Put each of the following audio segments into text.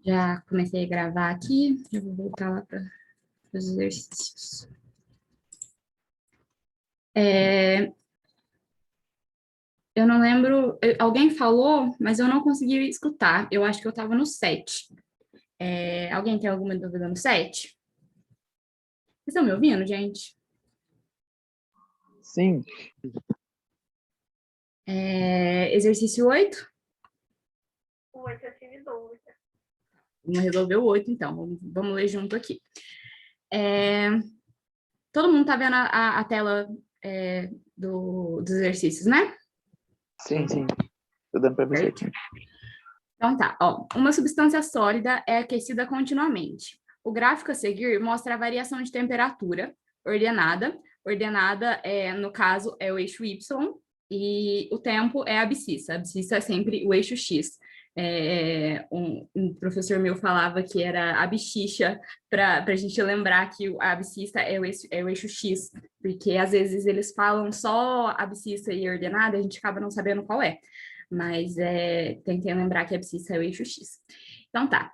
Já comecei a gravar aqui, já vou voltar lá para os exercícios. Eu não lembro, alguém falou, mas eu não consegui escutar. Eu acho que eu estava no 7. Alguém tem alguma dúvida no 7? Vocês estão me ouvindo, gente? Sim, Exercício 8? O 8 eu tive dúvida. Vamos resolver o 8, então. Vamos ler junto aqui. Todo mundo está vendo a tela dos exercícios, né? sim. Tô dando para você aqui. Então tá, ó, uma substância sólida é aquecida continuamente. O gráfico a seguir mostra a variação de temperatura ordenada. Ordenada, no caso, é o eixo Y, e o tempo é a abscissa. A abscissa é sempre o eixo X. Um professor meu falava que era abscissa, para a gente lembrar que a abscissa é o eixo X, porque às vezes eles falam só abscissa e ordenada, a gente acaba não sabendo qual é. Mas tentei lembrar que a abscissa é o eixo X. Então tá.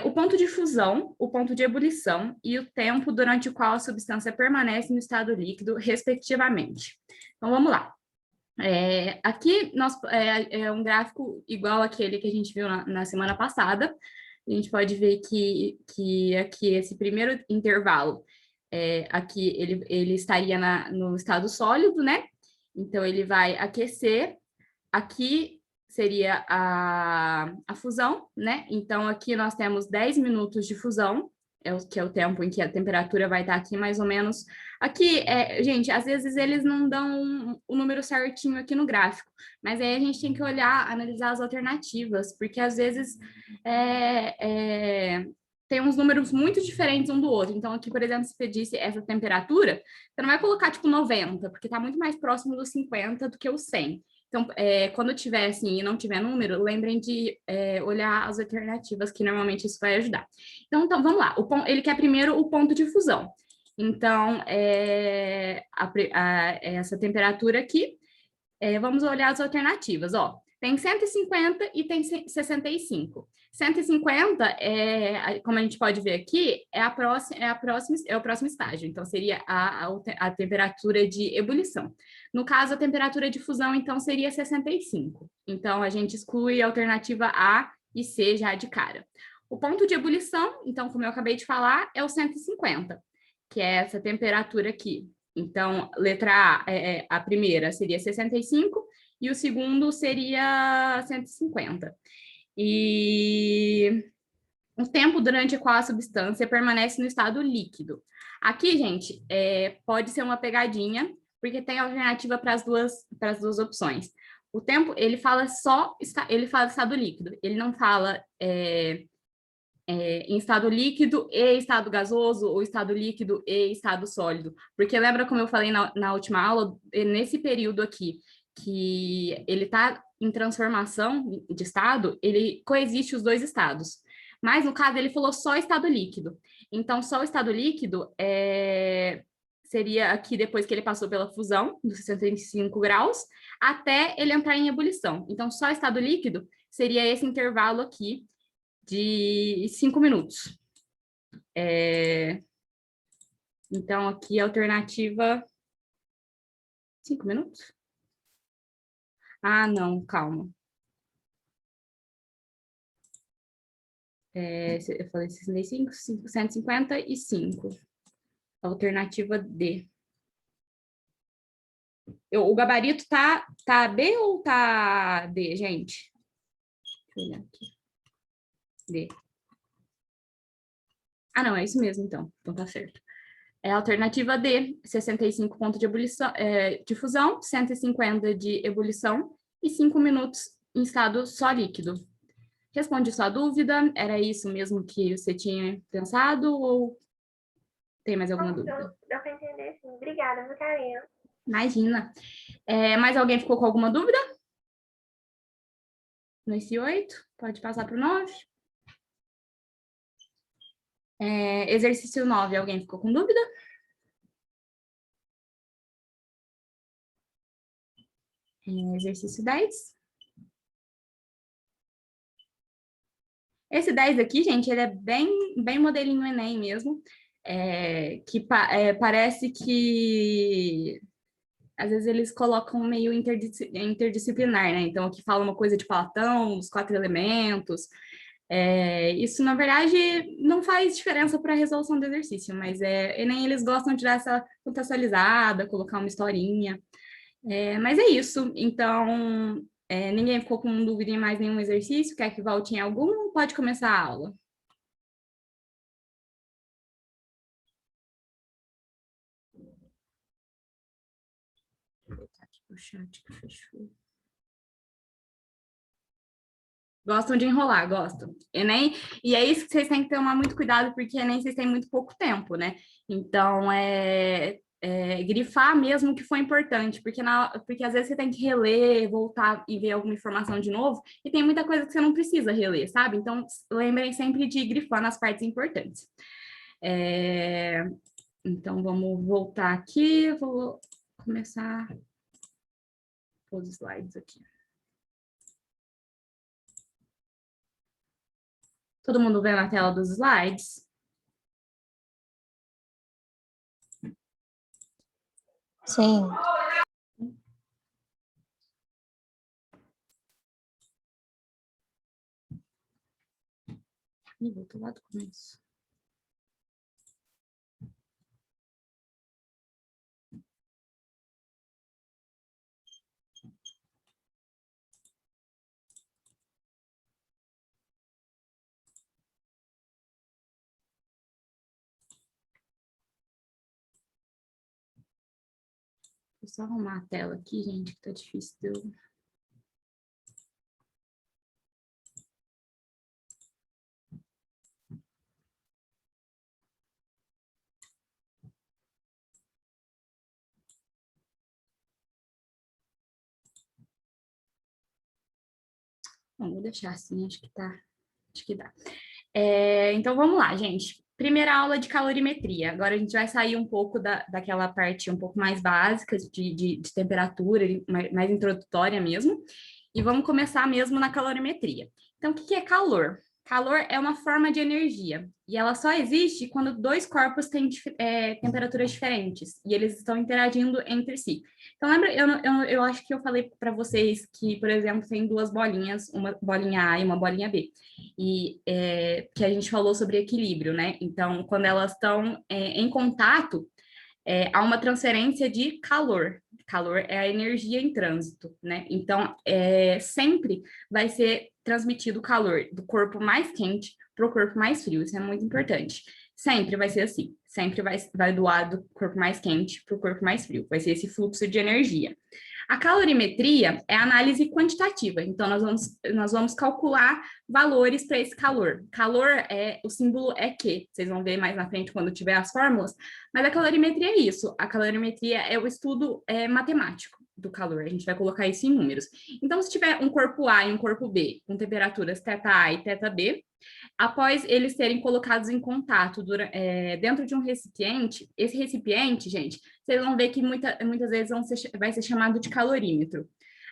O ponto de fusão, o ponto de ebulição e o tempo durante o qual a substância permanece no estado líquido, respectivamente. Então vamos lá. Aqui é um gráfico igual àquele que a gente viu na semana passada. A gente pode ver que aqui esse primeiro intervalo, aqui ele estaria no estado sólido, né? Então ele vai aquecer. Aqui seria a fusão, né? Então, aqui nós temos 10 minutos de fusão, que é o tempo em que a temperatura vai estar aqui, mais ou menos. Aqui, gente, às vezes eles não dão o número certinho aqui no gráfico, mas aí a gente tem que olhar, analisar as alternativas, porque às vezes tem uns números muito diferentes um do outro. Então, aqui, por exemplo, se você disse essa temperatura, você não vai colocar, tipo, 90, porque está muito mais próximo dos 50 do que o 100. Então, quando tiver assim e não tiver número, lembrem de olhar as alternativas, que normalmente isso vai ajudar. Então vamos lá. Ele quer primeiro o ponto de fusão. Então, essa temperatura aqui, vamos olhar as alternativas. Ó, tem 150 e tem 65. 150, como a gente pode ver aqui, é o próximo estágio. Então, seria a temperatura de ebulição. No caso, a temperatura de fusão, então, seria 65. Então, a gente exclui a alternativa A e C já de cara. O ponto de ebulição, então, como eu acabei de falar, é o 150, que é essa temperatura aqui. Então, letra A, a primeira seria 65 e o segundo seria 150. E o tempo durante o qual a substância permanece no estado líquido. Aqui, gente, pode ser uma pegadinha, porque tem alternativa para as duas opções. O tempo, ele fala estado líquido, ele não fala em estado líquido e estado gasoso, ou estado líquido e estado sólido. Porque lembra como eu falei na última aula, nesse período aqui, que ele está em transformação de estado, ele coexiste os dois estados. Mas, no caso, ele falou só estado líquido. Então, só o estado líquido seria aqui depois que ele passou pela fusão, dos 65 graus, até ele entrar em ebulição. Então, só estado líquido seria esse intervalo aqui, de 5 minutos. Então, aqui a alternativa... 5 minutos? Ah, não, calma. Eu falei 65, 155. Alternativa D. O gabarito tá B ou tá D, gente? Deixa eu olhar aqui. D. Ah, não, é isso mesmo, então. Então tá certo. É a alternativa D, 65 pontos de ebulição, de fusão, 150 de ebulição e 5 minutos em estado só líquido. Responde sua dúvida, era isso mesmo que você tinha pensado ou tem mais alguma dúvida? Deu para entender, sim. Obrigada, viu, Karina? Imagina. Mais alguém ficou com alguma dúvida? Nesse 8? Pode passar para o 9. Exercício 9, alguém ficou com dúvida? Exercício 10. Esse 10 aqui, gente, ele é bem modelinho Enem mesmo, parece que às vezes eles colocam meio interdisciplinar, né? Então, aqui fala uma coisa de Platão, os 4 elementos. Isso, na verdade, não faz diferença para a resolução do exercício, mas Enem eles gostam de dar essa contextualizada, colocar uma historinha. Mas é isso. Então, ninguém ficou com dúvida em mais nenhum exercício? Quer que volte em algum? Pode começar a aula. Vou botar aqui pro chat que fechou. Gostam de enrolar, gostam. E é isso que vocês têm que tomar muito cuidado, porque Enem vocês têm muito pouco tempo, né? Então, grifar mesmo que foi importante, porque às vezes você tem que reler, voltar e ver alguma informação de novo, e tem muita coisa que você não precisa reler, sabe? Então, lembrem sempre de grifar nas partes importantes. Então, vamos voltar aqui, vou começar os slides aqui. Todo mundo vê na tela dos slides? Sim. Ih, voltou lá do começo. Vou só arrumar a tela aqui, gente, que tá difícil de eu... Bom, vou deixar assim, acho que dá. Então, vamos lá, gente. Primeira aula de calorimetria. Agora a gente vai sair um pouco daquela parte um pouco mais básica de temperatura, mais introdutória mesmo, e vamos começar mesmo na calorimetria. Então, o que é calor? Calor é uma forma de energia, e ela só existe quando dois corpos têm temperaturas diferentes, e eles estão interagindo entre si. Então, lembra, eu acho que eu falei para vocês que, por exemplo, tem duas bolinhas, uma bolinha A e uma bolinha B, e que a gente falou sobre equilíbrio, né? Então, quando elas estão em contato, há uma transferência de calor. Calor é a energia em trânsito, né? Então, sempre vai ser transmitido o calor do corpo mais quente para o corpo mais frio. Isso é muito importante. Sempre vai ser assim. Sempre vai doar do corpo mais quente para o corpo mais frio. Vai ser esse fluxo de energia. A calorimetria é análise quantitativa, então nós vamos calcular valores para esse calor. Calor o símbolo é Q, vocês vão ver mais na frente quando tiver as fórmulas, mas a calorimetria é isso. A calorimetria é o estudo matemático do calor, a gente vai colocar isso em números. Então, se tiver um corpo A e um corpo B com temperaturas θA e θB, após eles serem colocados em contato dentro de um recipiente, esse recipiente, gente, vocês vão ver que muitas vezes vai ser chamado de calorímetro.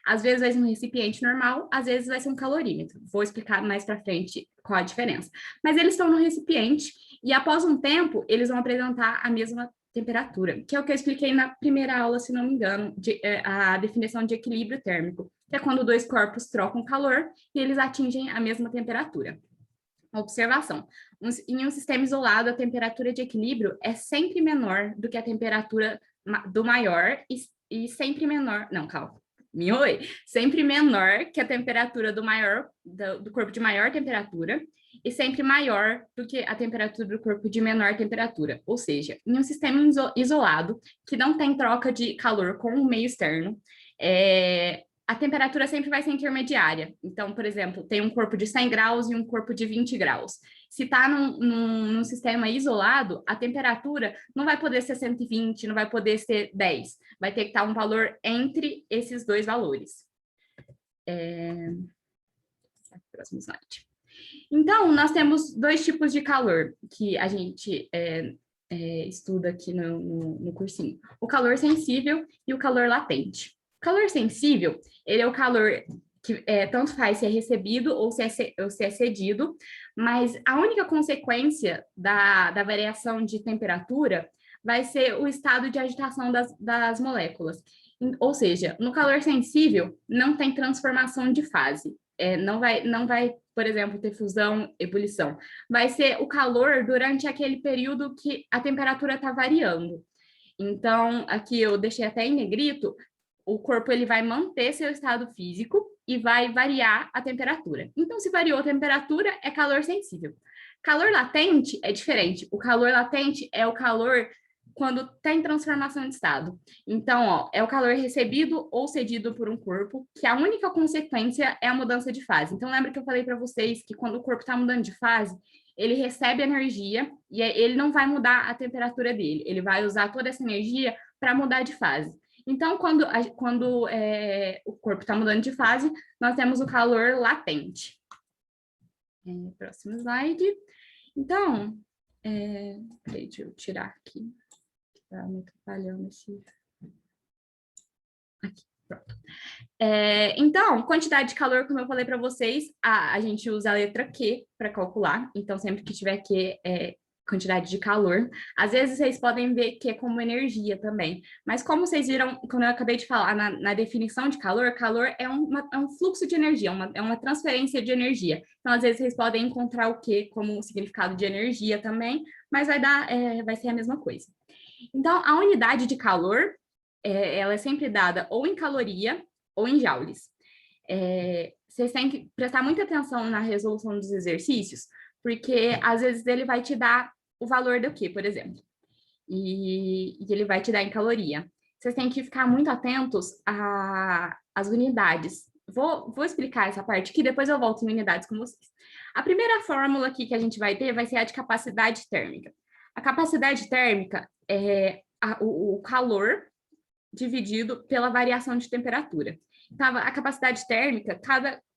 Às vezes vai ser um recipiente normal, às vezes vai ser um calorímetro. Vou explicar mais para frente qual a diferença. Mas eles estão no recipiente e após um tempo eles vão apresentar a mesma temperatura, que é o que eu expliquei na primeira aula, se não me engano, a definição de equilíbrio térmico, que é quando dois corpos trocam calor e eles atingem a mesma temperatura. Observação. Em um sistema isolado, a temperatura de equilíbrio é sempre menor do que a temperatura do maior e sempre menor... Não, calma. Sempre menor que a temperatura do corpo de maior temperatura e sempre maior do que a temperatura do corpo de menor temperatura. Ou seja, em um sistema isolado, que não tem troca de calor com o meio externo, a temperatura sempre vai ser intermediária. Então, por exemplo, tem um corpo de 100 graus e um corpo de 20 graus. Se está num sistema isolado, a temperatura não vai poder ser 120, não vai poder ser 10. Vai ter que estar um valor entre esses dois valores. Próximo slide. Então, nós temos dois tipos de calor que a gente estuda aqui no cursinho. O calor sensível e o calor latente. O calor sensível, ele é o calor que tanto faz se é recebido ou se é cedido, mas a única consequência da variação de temperatura vai ser o estado de agitação das moléculas. Ou seja, no calor sensível, não tem transformação de fase. Não vai, por exemplo, ter fusão, ebulição. Vai ser o calor durante aquele período que a temperatura está variando. Então, aqui eu deixei até em negrito, o corpo ele vai manter seu estado físico e vai variar a temperatura. Então, se variou a temperatura, é calor sensível. Calor latente é diferente. O calor latente é o calor quando tem transformação de estado. Então, ó, é o calor recebido ou cedido por um corpo, que a única consequência é a mudança de fase. Então, lembra que eu falei para vocês que quando o corpo está mudando de fase, ele recebe energia e ele não vai mudar a temperatura dele, ele vai usar toda essa energia para mudar de fase. Então, quando o corpo está mudando de fase, nós temos o calor latente. Próximo slide. Então, deixa eu tirar aqui. Está me atrapalhando esse... Aqui, pronto. Então, quantidade de calor, como eu falei para vocês, a gente usa a letra Q para calcular. Então, sempre que tiver Q, quantidade de calor. Às vezes, vocês podem ver Q como energia também. Mas como vocês viram, quando eu acabei de falar na definição de calor, calor é um fluxo de energia, é uma transferência de energia. Então, às vezes, vocês podem encontrar o Q como um significado de energia também, mas vai ser a mesma coisa. Então, a unidade de calor, ela é sempre dada ou em caloria ou em joules. Vocês têm que prestar muita atenção na resolução dos exercícios, porque às vezes ele vai te dar o valor do Q, por exemplo, e ele vai te dar em caloria. Vocês têm que ficar muito atentos às unidades. Vou explicar essa parte aqui, depois eu volto em unidades com vocês. A primeira fórmula aqui que a gente vai ter vai ser a de capacidade térmica. A capacidade térmica é o calor dividido pela variação de temperatura. Então, a capacidade térmica,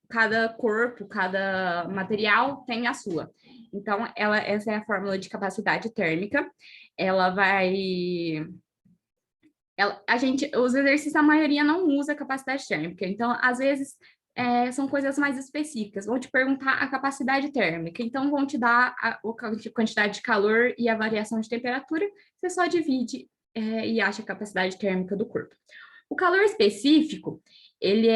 cada corpo, cada material tem a sua. Então, essa é a fórmula de capacidade térmica. Ela vai... os exercícios, a maioria não usa capacidade térmica. Então, às vezes, são coisas mais específicas. Vão te perguntar a capacidade térmica. Então, vão te dar a quantidade de calor e a variação de temperatura. Você só divide e acha a capacidade térmica do corpo. O calor específico, ele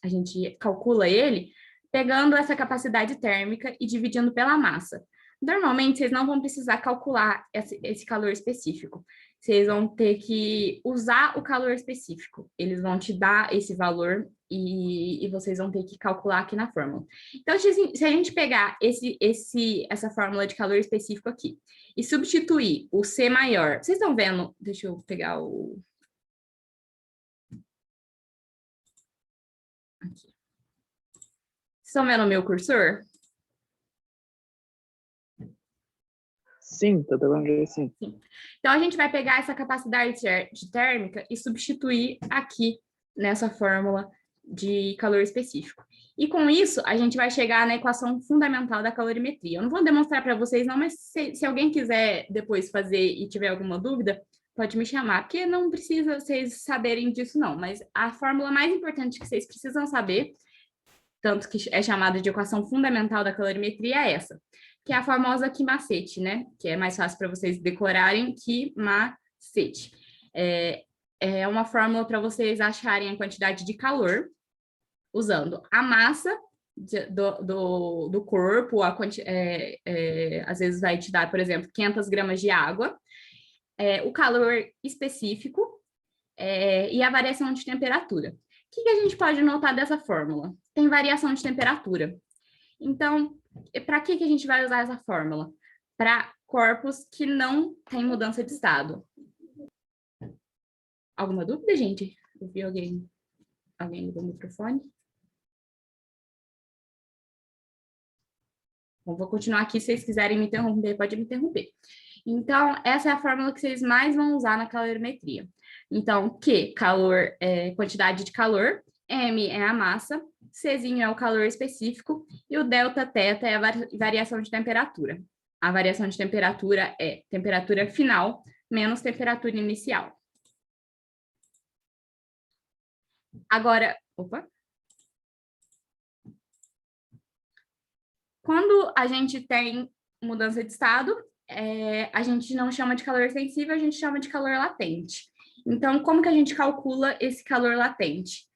a gente calcula ele pegando essa capacidade térmica e dividindo pela massa. Normalmente, vocês não vão precisar calcular esse calor específico. Vocês vão ter que usar o calor específico. Eles vão te dar esse valor e vocês vão ter que calcular aqui na fórmula. Então, se a gente pegar essa fórmula de calor específico aqui e substituir o C maior... Vocês estão vendo? Deixa eu pegar o... Aqui. Vocês estão vendo o meu cursor? Sim, tô dando ver sim. Então, a gente vai pegar essa capacidade térmica e substituir aqui nessa fórmula de calor específico. E com isso, a gente vai chegar na equação fundamental da calorimetria. Eu não vou demonstrar para vocês não, mas se alguém quiser depois fazer e tiver alguma dúvida, pode me chamar, porque não precisa vocês saberem disso não, mas a fórmula mais importante que vocês precisam saber, tanto que é chamada de equação fundamental da calorimetria, é essa, que é a famosa Q-macete, né? Que é mais fácil para vocês decorarem, Q-macete. É uma fórmula para vocês acharem a quantidade de calor, usando a massa do corpo, às vezes vai te dar, por exemplo, 500 gramas de água, o calor específico e a variação de temperatura. O que a gente pode notar dessa fórmula? Tem variação de temperatura. Então, para que a gente vai usar essa fórmula? Para corpos que não têm mudança de estado. Alguma dúvida, gente? Eu vi alguém ligou o microfone? Bom, vou continuar aqui, se vocês quiserem me interromper, pode me interromper. Então, essa é a fórmula que vocês mais vão usar na calorimetria. Então, Q, calor, quantidade de calor, M é a massa, Czinho é o calor específico e o delta teta é a variação de temperatura. A variação de temperatura é temperatura final menos temperatura inicial. Agora, opa. Quando a gente tem mudança de estado, a gente não chama de calor sensível, a gente chama de calor latente. Então, como que a gente calcula esse calor latente?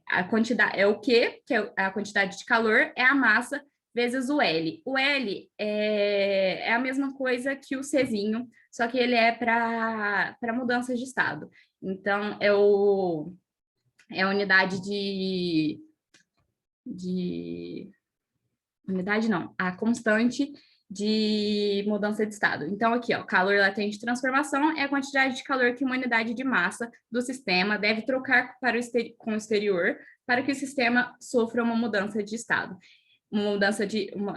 A quantidade é o Q, que é a quantidade de calor, é a massa vezes o L. O L é a mesma coisa que o Czinho, só que ele é para mudanças de estado. Então, é a unidade de unidade não, a constante de mudança de estado. Então, aqui, ó, calor latente de transformação é a quantidade de calor que uma unidade de massa do sistema deve trocar com o exterior para que o sistema sofra uma mudança de estado. Uma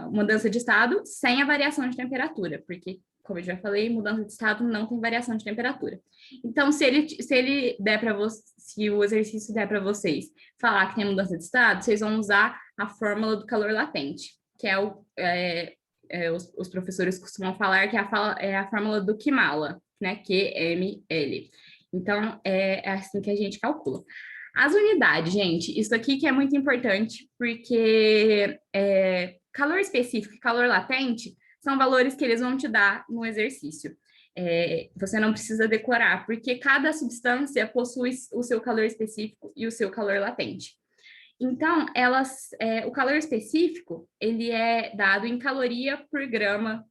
mudança de estado sem a variação de temperatura, porque, como eu já falei, mudança de estado não tem variação de temperatura. Então, se ele der para vocês, se o exercício der para vocês falar que tem mudança de estado, vocês vão usar a fórmula do calor latente, que os professores costumam falar que é a fórmula do Kimala, né? QML. Então, é assim que a gente calcula. As unidades, gente, isso aqui que é muito importante, porque calor específico e calor latente são valores que eles vão te dar no exercício. Você não precisa decorar, porque cada substância possui o seu calor específico e o seu calor latente. Então, o calor específico, ele é dado em caloria por grama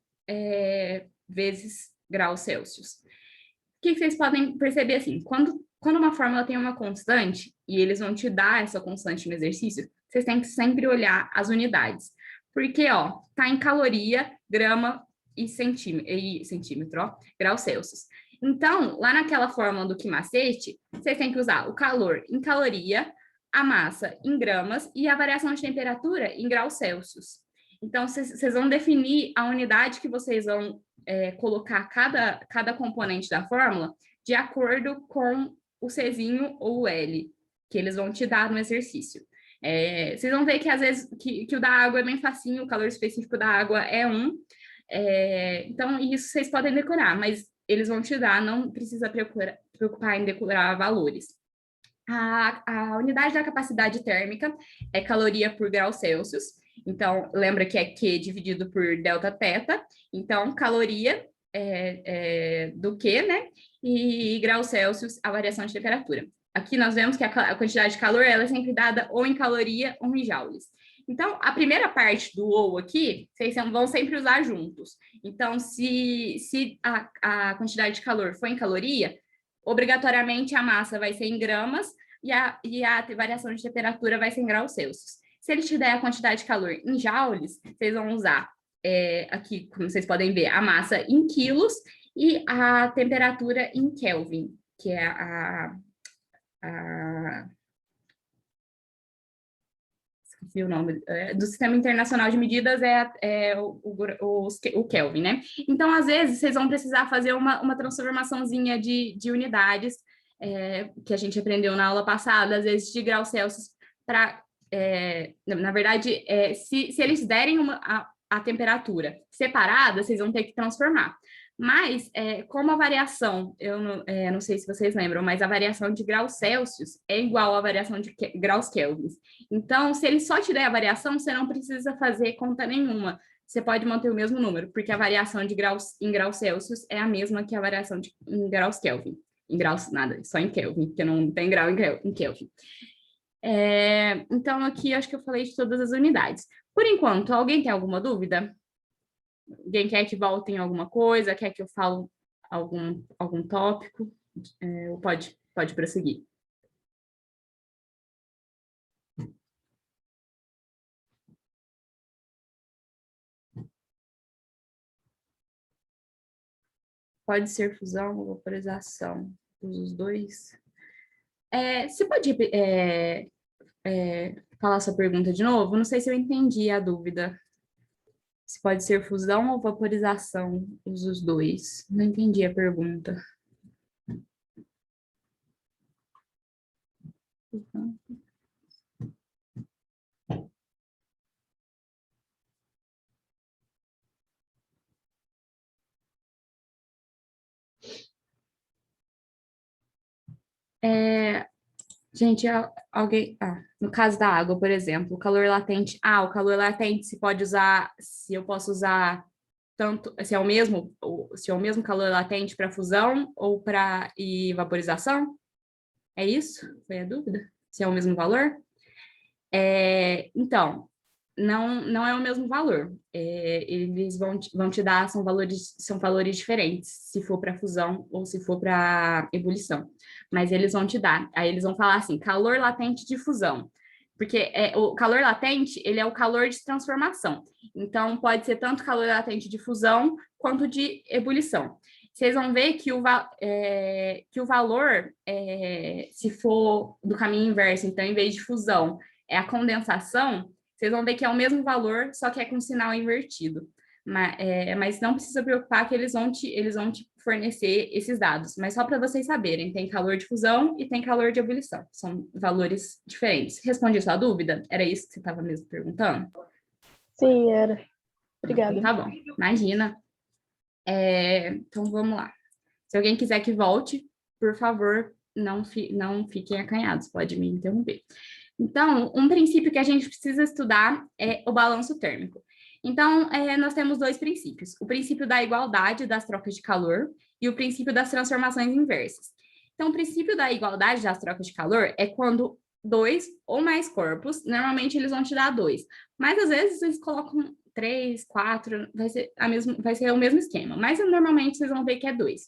vezes graus Celsius. O que vocês podem perceber assim? Quando uma fórmula tem uma constante, e eles vão te dar essa constante no exercício, vocês têm que sempre olhar as unidades. Porque, ó, tá em caloria, grama e centímetro, ó, graus Celsius. Então, lá naquela fórmula do Kimacete, vocês têm que usar o calor em caloria, a massa em gramas e a variação de temperatura em graus Celsius. Então, vocês vão definir a unidade que vocês vão colocar cada componente da fórmula de acordo com o Czinho ou o L, que eles vão te dar no exercício. Vocês vão ver que às vezes que o da água é bem facinho, o calor específico da água é 1. Então, isso vocês podem decorar, mas eles vão te dar, não precisa preocupar em decorar valores. A unidade da capacidade térmica é caloria por grau Celsius. Então, lembra que é Q dividido por delta teta. Então, caloria do Q, né? E graus Celsius, a variação de temperatura. Aqui nós vemos que a quantidade de calor ela é sempre dada ou em caloria ou em joules. Então, a primeira parte do ou aqui, vocês vão sempre usar juntos. Então, se a quantidade de calor for em caloria, obrigatoriamente a massa vai ser em gramas e a variação de temperatura vai ser em graus Celsius. Se ele te der a quantidade de calor em joules, vocês vão usar aqui, como vocês podem ver, a massa em quilos e a temperatura em Kelvin, que é esqueci o nome, do Sistema Internacional de Medidas o Kelvin, né? Então, às vezes, vocês vão precisar fazer uma transformaçãozinha de unidades, que a gente aprendeu na aula passada, às vezes de graus Celsius para... na verdade, se eles derem a temperatura separada, vocês vão ter que transformar. Mas, como a variação, eu não sei se vocês lembram, mas a variação de graus Celsius é igual à variação de graus Kelvin. Então, se ele só te der a variação, você não precisa fazer conta nenhuma. Você pode manter o mesmo número, porque a variação de graus em graus Celsius é a mesma que a variação em graus Kelvin. Em graus, nada, só em Kelvin, porque não tem grau em Kelvin. Então, aqui acho que eu falei de todas as unidades. Por enquanto, alguém tem alguma dúvida? Alguém quer que volte em alguma coisa? Quer que eu fale algum tópico? Pode prosseguir. Pode ser fusão ou vaporização, os dois. Você pode falar sua pergunta de novo? Não sei se eu entendi a dúvida. Se pode ser fusão ou vaporização, os dois. Não entendi a pergunta. Gente, alguém... no caso da água, por exemplo, o calor latente... o calor latente se pode usar... Se eu posso usar tanto... Se é o mesmo calor latente para fusão ou para vaporização? É isso? Foi a dúvida? Se é o mesmo valor? Então, não é o mesmo valor. Eles vão te dar, são valores diferentes, se for para fusão ou se for para ebulição. Mas eles vão te dar. Aí eles vão falar assim, calor latente de fusão. Porque o calor latente, ele é o calor de transformação. Então, pode ser tanto calor latente de fusão quanto de ebulição. Vocês vão ver que o valor, se for do caminho inverso, então, em vez de fusão, é a condensação, vocês vão ver que é o mesmo valor, só que é com sinal invertido. Mas não precisa preocupar que eles vão te fornecer esses dados. Mas só para vocês saberem, tem calor de fusão e tem calor de ebulição. São valores diferentes. Respondi a sua dúvida? Era isso que você estava mesmo perguntando? Sim, era. Obrigada. Tá bom, imagina. Então, vamos lá. Se alguém quiser que volte, por favor, não fiquem acanhados, pode me interromper. Então, um princípio que a gente precisa estudar é o balanço térmico. Então, nós temos dois princípios. O princípio da igualdade das trocas de calor e o princípio das transformações inversas. Então, o princípio da igualdade das trocas de calor é quando dois ou mais corpos, normalmente eles vão te dar dois, mas às vezes eles colocam 3, 4, vai ser o mesmo esquema, mas normalmente vocês vão ver que é 2.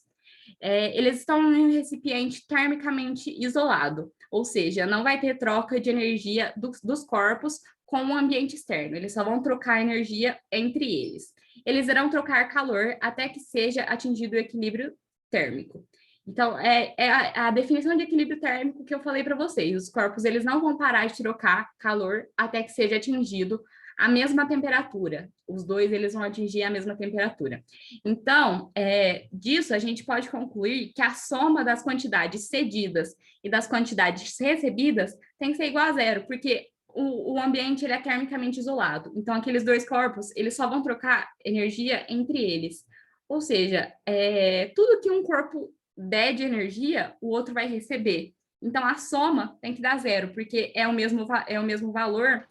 Eles estão em um recipiente termicamente isolado, ou seja, não vai ter troca de energia dos corpos com o ambiente externo, eles só vão trocar energia entre eles. Eles irão trocar calor até que seja atingido o equilíbrio térmico. Então, a definição de equilíbrio térmico que eu falei para vocês. Os corpos eles não vão parar de trocar calor até que seja atingido a mesma temperatura. Os dois eles vão atingir a mesma temperatura. Então, disso a gente pode concluir que a soma das quantidades cedidas e das quantidades recebidas tem que ser igual a zero, porque o ambiente ele é termicamente isolado. Então, aqueles dois corpos eles só vão trocar energia entre eles. Ou seja, tudo que um corpo der de energia, o outro vai receber. Então, a soma tem que dar zero, porque é o mesmo valor.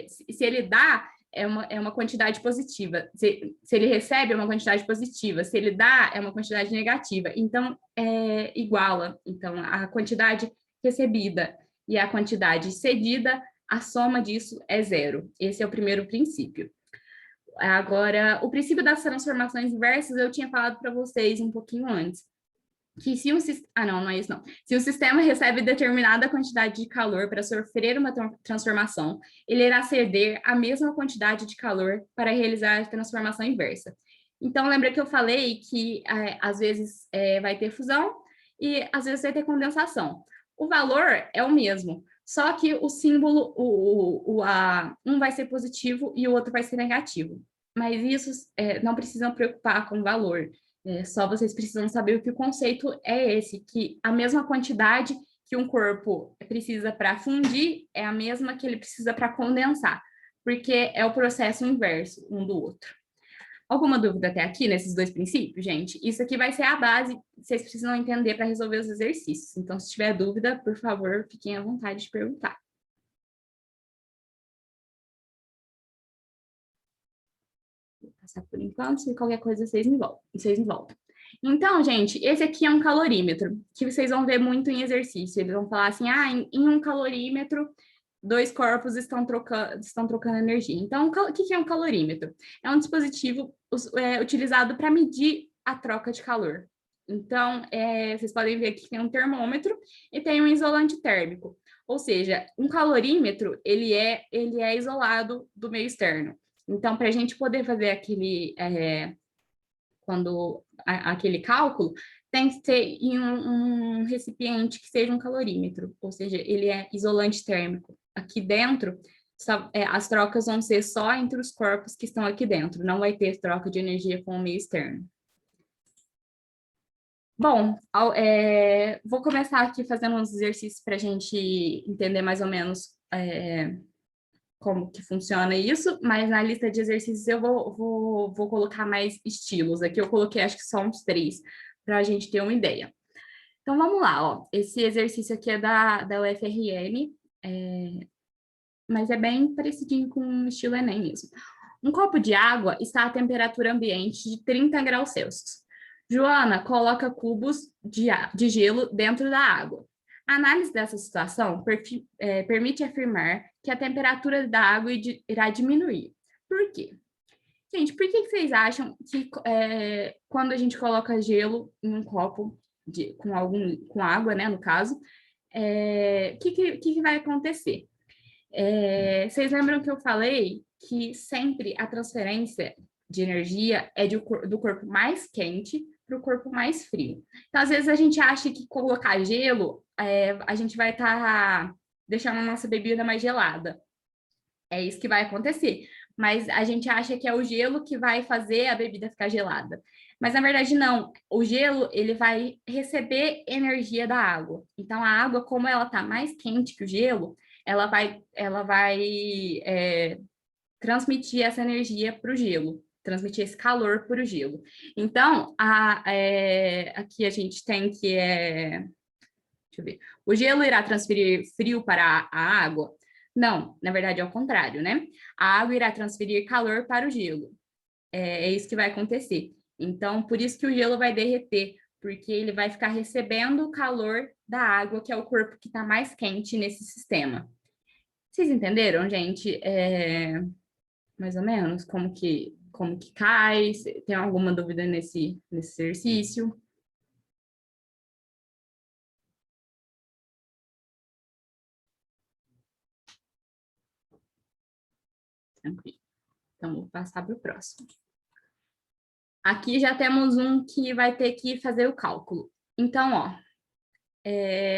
Se ele dá, é uma quantidade positiva. Se ele recebe, é uma quantidade positiva. Se ele dá, é uma quantidade negativa. Então, iguala. Então, a quantidade recebida e a quantidade cedida, a soma disso é zero. Esse é o primeiro princípio. Agora, o princípio das transformações inversas, eu tinha falado para vocês um pouquinho antes. Que se não é isso não. Se o sistema recebe determinada quantidade de calor para sofrer uma transformação, ele irá ceder a mesma quantidade de calor para realizar a transformação inversa. Então, lembra que eu falei que às vezes vai ter fusão e às vezes vai ter condensação. O valor é o mesmo, só que o símbolo, um vai ser positivo e o outro vai ser negativo. Mas isso não precisam preocupar com o valor. Só vocês precisam saber o que o conceito é esse, que a mesma quantidade que um corpo precisa para fundir é a mesma que ele precisa para condensar, porque é o processo inverso um do outro. Alguma dúvida até aqui nesses dois princípios, gente? Isso aqui vai ser a base que vocês precisam entender para resolver os exercícios. Então, se tiver dúvida, por favor, fiquem à vontade de perguntar. Vou passar por enquanto, se qualquer coisa vocês me voltam. Então, gente, esse aqui é um calorímetro, que vocês vão ver muito em exercício. Eles vão falar assim, em um calorímetro, dois corpos estão trocando energia. Então, o que é um calorímetro? É um dispositivo utilizado para medir a troca de calor. Então, vocês podem ver aqui que tem um termômetro e tem um isolante térmico. Ou seja, um calorímetro, ele é isolado do meio externo. Então, para a gente poder fazer aquele cálculo, tem que ser em um recipiente que seja um calorímetro, ou seja, ele é isolante térmico. Aqui dentro, as trocas vão ser só entre os corpos que estão aqui dentro, não vai ter troca de energia com o meio externo. Bom, vou começar aqui fazendo uns exercícios para a gente entender mais ou menos como que funciona isso, mas na lista de exercícios eu vou colocar mais estilos. Aqui eu coloquei acho que só uns 3, para a gente ter uma ideia. Então, vamos lá, ó. Esse exercício aqui é da UFRN, mas é bem parecidinho com o estilo Enem mesmo. Um copo de água está a temperatura ambiente de 30 graus Celsius. Joana coloca cubos de gelo dentro da água. A análise dessa situação permite afirmar que a temperatura da água irá diminuir. Por quê? Gente, por que vocês acham que quando a gente coloca gelo em um copo com água, né, no caso, o que vai acontecer? Vocês lembram que eu falei que sempre a transferência de energia é do corpo mais quente para o corpo mais frio. Então, às vezes, a gente acha que colocar gelo, a gente vai estar deixando a nossa bebida mais gelada. É isso que vai acontecer. Mas a gente acha que é o gelo que vai fazer a bebida ficar gelada. Mas, na verdade, não. O gelo, ele vai receber energia da água. Então, a água, como ela está mais quente que o gelo, ela vai transmitir essa energia para o gelo, transmitir esse calor para o gelo. Então, aqui a gente tem que deixa eu ver. O gelo irá transferir frio para a água? Não, na verdade é o contrário, né? A água irá transferir calor para o gelo. É isso que vai acontecer. Então, por isso que o gelo vai derreter, porque ele vai ficar recebendo o calor da água, que é o corpo que está mais quente nesse sistema. Vocês entenderam, gente? Mais ou menos como que cai? Tem alguma dúvida nesse exercício? Tranquilo. Então, vou passar para o próximo. Aqui já temos um que vai ter que fazer o cálculo. Então, ó,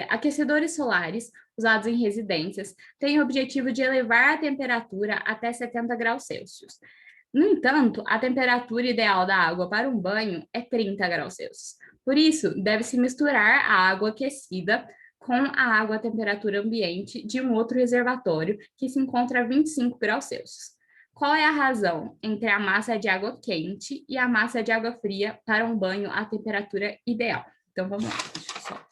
aquecedores solares usados em residências têm o objetivo de elevar a temperatura até 70 graus Celsius. No entanto, a temperatura ideal da água para um banho é 30 graus Celsius. Por isso, deve-se misturar a água aquecida com a água à temperatura ambiente de um outro reservatório que se encontra a 25 graus Celsius. Qual é a razão entre a massa de água quente e a massa de água fria para um banho à temperatura ideal? Então, vamos lá. Deixa eu só...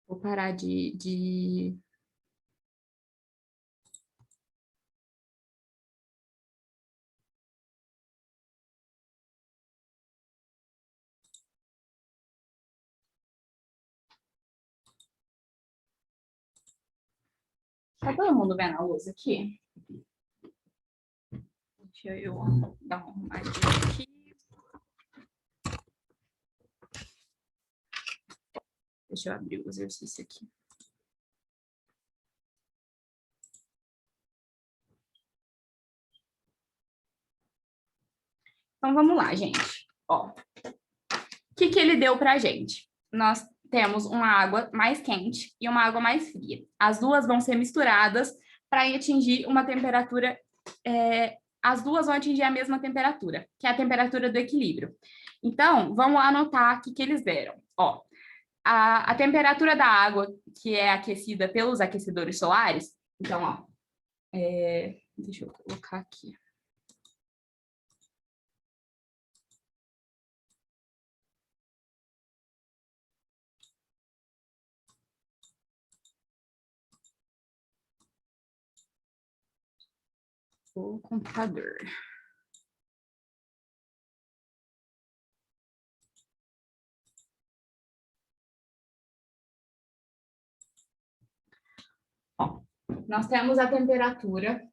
Vou parar de... Tá todo mundo vendo a luz aqui? Deixa eu dar uma arrumadinha aqui. Deixa eu abrir o exercício aqui. Então, vamos lá, gente. Ó, o que ele deu para a gente? Nós temos uma água mais quente e uma água mais fria. As duas vão ser misturadas para atingir uma temperatura... as duas vão atingir a mesma temperatura, que é a temperatura do equilíbrio. Então, vamos anotar o que eles deram. Ó, a temperatura da água, que é aquecida pelos aquecedores solares, então, ó, deixa eu colocar aqui. O computador. Ó, nós temos a temperatura.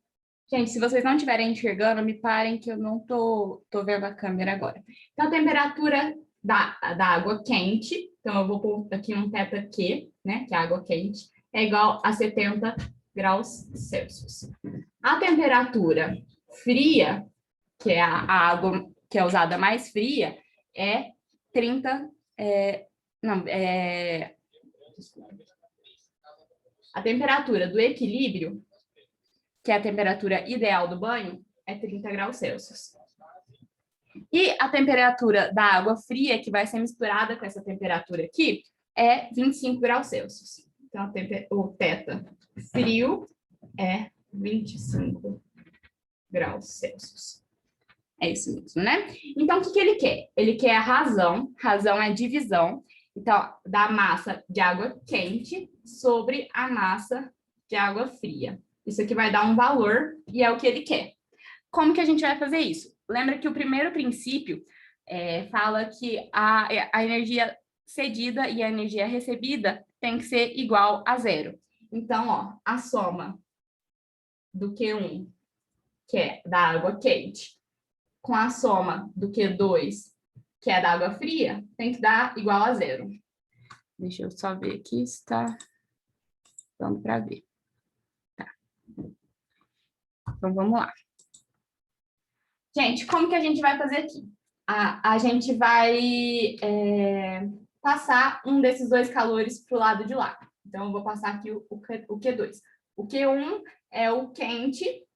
Gente, se vocês não estiverem enxergando, me parem que eu não tô vendo a câmera agora. Então, a temperatura da água quente, então eu vou pôr aqui um θ Q, né, que é água quente, é igual a 70 graus Celsius. A temperatura fria, que é a água que é usada mais fria, é 30... A temperatura do equilíbrio, que é a temperatura ideal do banho, é 30 graus Celsius. E a temperatura da água fria, que vai ser misturada com essa temperatura aqui, é 25 graus Celsius. Então, o θ frio é 25 graus Celsius. É isso mesmo, né? Então, o que que ele quer? Ele quer a razão é divisão, então, da massa de água quente sobre a massa de água fria. Isso aqui vai dar um valor e é o que ele quer. Como que a gente vai fazer isso? Lembra que o primeiro princípio fala que a energia cedida e a energia recebida tem que ser igual a zero. Então, ó, a soma do Q1, que é da água quente, com a soma do Q2, que é da água fria, tem que dar igual a zero. Deixa eu só ver aqui se está dando para ver. Tá. Então, vamos lá. Gente, como que a gente vai fazer aqui? A gente vai passar um desses dois calores para o lado de lá. Então, eu vou passar aqui o Q2. O Q1 é o quente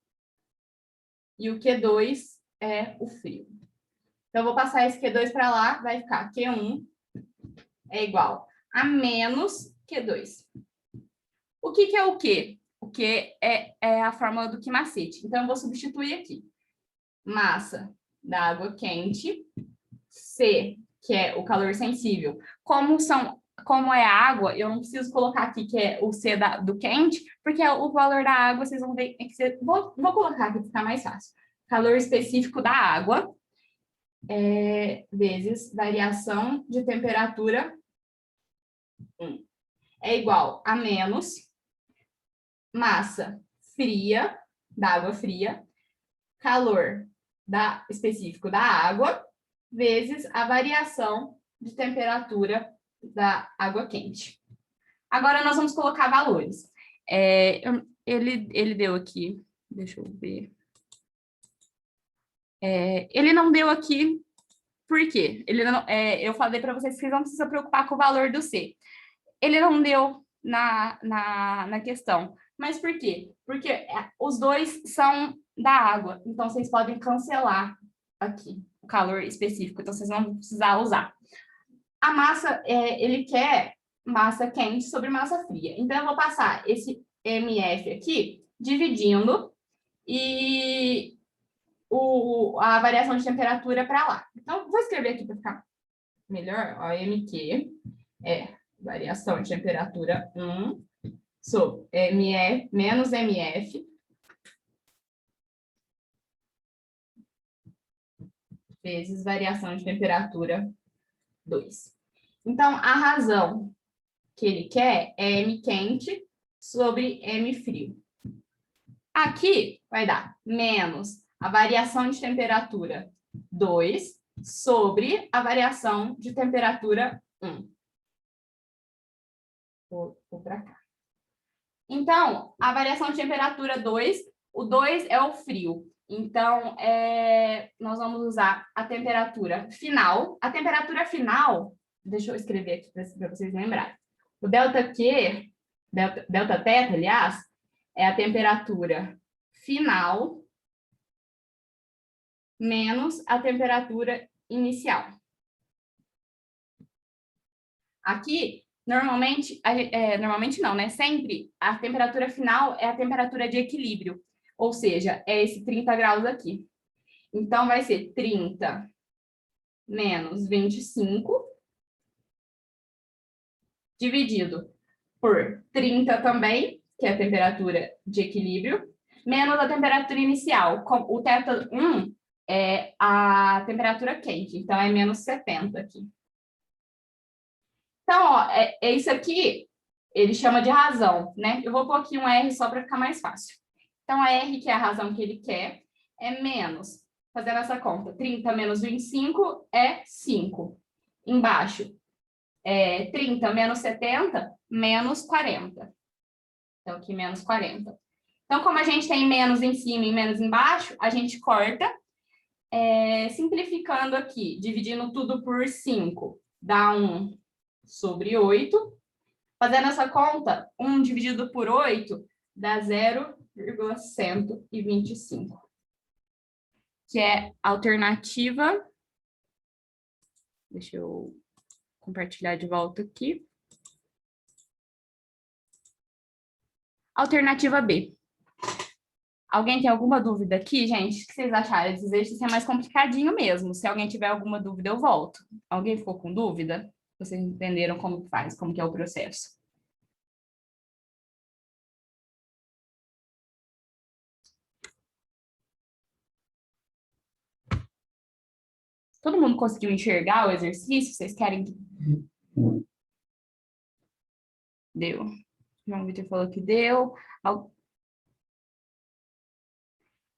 e o Q2 é o frio. Então, eu vou passar esse Q2 para lá, vai ficar Q1 é igual a menos Q2. O que é o Q? O Q é a fórmula do Q-macete. Então, eu vou substituir aqui. Massa da água quente, C, que é o calor sensível. Como é água, eu não preciso colocar aqui que é o C do quente, porque o valor da água, vocês vão ver que vou colocar aqui para ficar mais fácil. Calor específico da água, vezes variação de temperatura, é igual a menos massa fria, da água fria, calor específico da água, vezes a variação de temperatura da água quente. Agora, nós vamos colocar valores. Ele deu aqui, deixa eu ver. Ele não deu aqui, por quê? Eu falei para vocês que não precisa preocupar com o valor do C. Ele não deu na questão. Mas por quê? Porque os dois são da água. Então, vocês podem cancelar aqui o calor específico. Então, vocês não vão precisar usar. A massa, ele quer massa quente sobre massa fria. Então, eu vou passar esse MF aqui, dividindo e a variação de temperatura para lá. Então, vou escrever aqui para ficar melhor. Ó, MQ é variação de temperatura 1 sobre MF menos MF vezes variação de temperatura 2. Então, a razão que ele quer é M quente sobre M frio. Aqui vai dar menos a variação de temperatura 2 sobre a variação de temperatura 1. Vou para cá. Então, a variação de temperatura 2, o 2 é o frio. Então, nós vamos usar a temperatura final. A temperatura final, deixa eu escrever aqui para vocês lembrarem. O ΔQ, delta teta, aliás, é a temperatura final menos a temperatura inicial. Aqui, normalmente não, né? Sempre a temperatura final é a temperatura de equilíbrio, ou seja, é esse 30 graus aqui. Então, vai ser 30 menos 25, dividido por 30 também, que é a temperatura de equilíbrio, menos a temperatura inicial. O θ1 é a temperatura quente, então é menos 70 aqui. Então, ó, isso aqui, ele chama de razão, né? Eu vou pôr aqui um R só para ficar mais fácil. Então, a R, que é a razão que ele quer, é menos, fazendo essa conta, 30 menos 25 é 5. Embaixo, 30 menos 70, menos 40. Então, aqui, menos 40. Então, como a gente tem menos em cima e menos embaixo, a gente corta, simplificando aqui, dividindo tudo por 5, dá 1 sobre 8. Fazendo essa conta, 1 dividido por 8 dá 0,125. Que é a alternativa. Deixa eu compartilhar de volta aqui. Alternativa B. Alguém tem alguma dúvida aqui, gente? O que vocês acharam? Esse exercício é mais complicadinho mesmo. Se alguém tiver alguma dúvida, eu volto. Alguém ficou com dúvida? Vocês entenderam como que faz, como que é o processo? Todo mundo conseguiu enxergar o exercício? Vocês querem que... Deu. João Vitor falou que deu.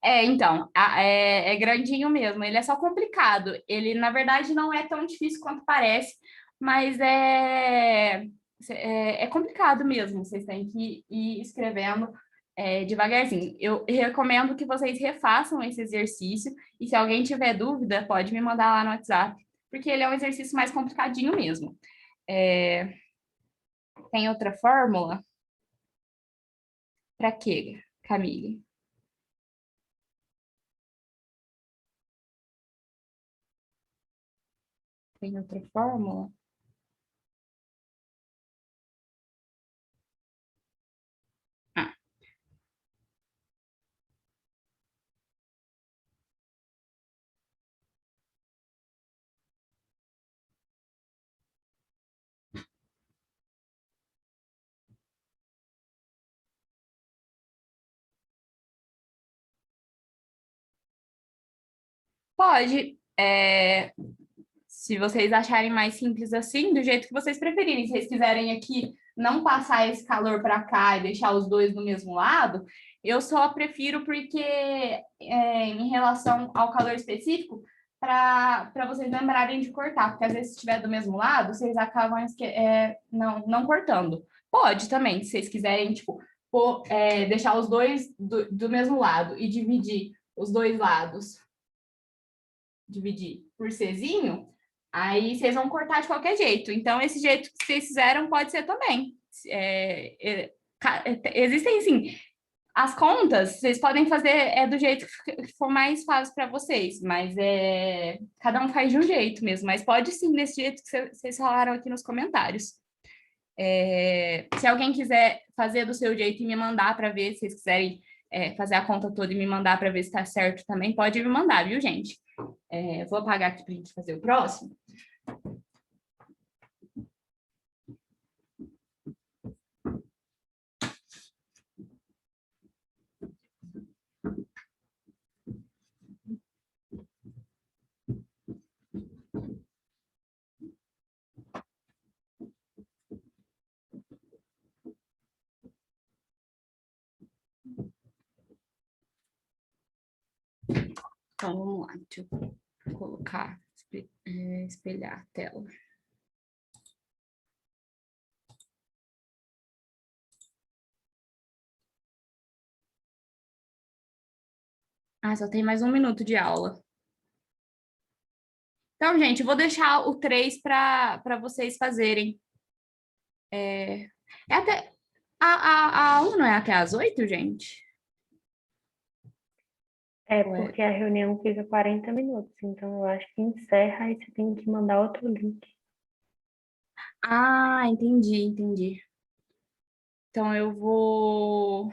Então, é grandinho mesmo, ele é só complicado. Ele, na verdade, não é tão difícil quanto parece, mas é complicado mesmo. Vocês têm que ir escrevendo devagarzinho. Eu recomendo que vocês refaçam esse exercício, e se alguém tiver dúvida, pode me mandar lá no WhatsApp, porque ele é um exercício mais complicadinho mesmo. Tem outra fórmula? Para quê, Camille? Tem outra fórmula? Ah. Pode. Se vocês acharem mais simples assim, do jeito que vocês preferirem. Se vocês quiserem aqui não passar esse calor para cá e deixar os dois do mesmo lado, eu só prefiro porque, em relação ao calor específico, para vocês lembrarem de cortar, porque às vezes se estiver do mesmo lado, vocês acabam não cortando. Pode também, se vocês quiserem, tipo, deixar os dois do mesmo lado e dividir os dois lados, dividir por Czinho, aí vocês vão cortar de qualquer jeito. Então, esse jeito que vocês fizeram pode ser também. Existem, sim, as contas, vocês podem fazer do jeito que for mais fácil para vocês, mas cada um faz de um jeito mesmo, mas pode sim, desse jeito que vocês falaram aqui nos comentários. Se alguém quiser fazer do seu jeito e me mandar para ver, se vocês quiserem fazer a conta toda e me mandar para ver se está certo também, pode me mandar, viu, gente? Vou apagar aqui para a gente fazer o próximo. Então, vamos lá. Deixa eu colocar, espelhar a tela. Só tem mais 1 minuto de aula. Então, gente, eu vou deixar o 3 para vocês fazerem. Até... A aula não é até às 8, gente? Porque a reunião fica 40 minutos, então eu acho que encerra e você tem que mandar outro link. Entendi. Então, eu vou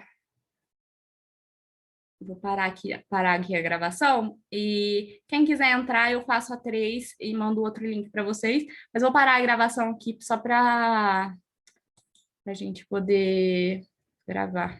parar aqui a gravação, e quem quiser entrar, eu faço a 3 e mando outro link para vocês, mas vou parar a gravação aqui só para a gente poder gravar.